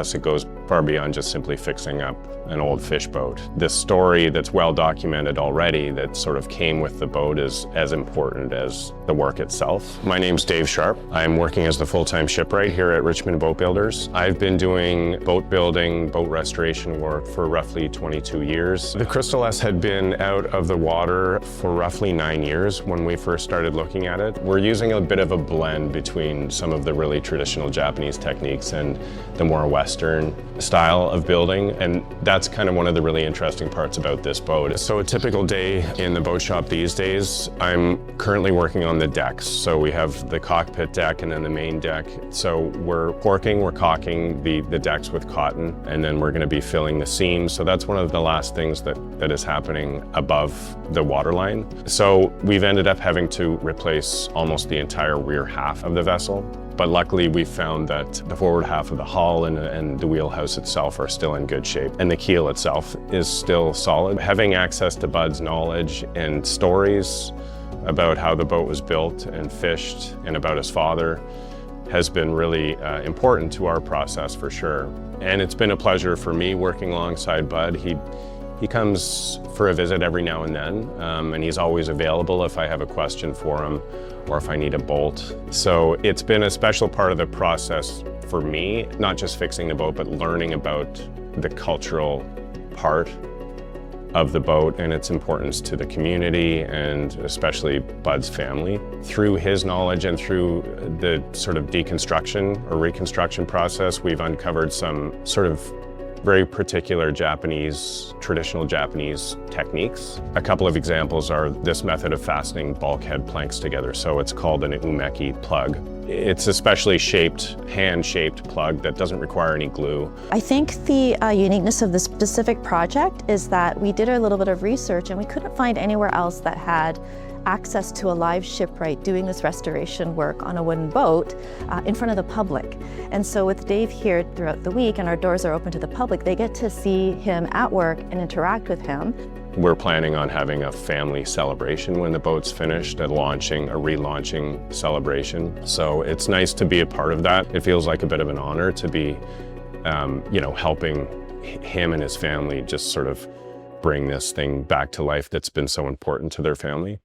process. It goes far beyond just simply fixing up an old fish boat. This story that's well documented already that sort of came with the boat is as important as the work itself. My name's Dave Sharp. I'm working as the full-time shipwright here at Richmond Boat Builders. I've been doing boat building, boat restoration work for roughly 22 years. The Crystal S had been out of the water for roughly 9 years when we first started looking at it. We're using a bit of a blend between some of the really traditional Japanese techniques and the more Western style of building, and that's kind of one of the really interesting parts about this boat. So a typical day in the boat shop these days, I'm currently working on the decks. So we have the cockpit deck and then the main deck. So we're caulking the decks with cotton, and then we're going to be filling the seams. So that's one of the last things that is happening above the waterline. So we've ended up having to replace almost the entire rear half of the vessel. But luckily we found that the forward half of the hull and the wheelhouse itself are still in good shape. And the keel itself is still solid. Having access to Bud's knowledge and stories about how the boat was built and fished and about his father has been really important to our process for sure. And it's been a pleasure for me working alongside Bud. He comes for a visit every now and then, and he's always available if I have a question for him or if I need a bolt. So it's been a special part of the process for me, not just fixing the boat, but learning about the cultural part of the boat and its importance to the community and especially Bud's family. Through his knowledge and through the sort of deconstruction or reconstruction process, we've uncovered some sort of very particular traditional Japanese techniques. A couple of examples are this method of fastening bulkhead planks together. So it's called an umeki plug. It's a specially shaped, hand-shaped plug that doesn't require any glue. I think the uniqueness of this specific project is that we did a little bit of research and we couldn't find anywhere else that had access to a live shipwright doing this restoration work on a wooden boat in front of the public. And so with Dave here throughout the week and our doors are open to the public, they get to see him at work and interact with him. We're planning on having a family celebration when the boat's finished, a relaunching celebration. So it's nice to be a part of that. It feels like a bit of an honor to be, helping him and his family just sort of bring this thing back to life that's been so important to their family.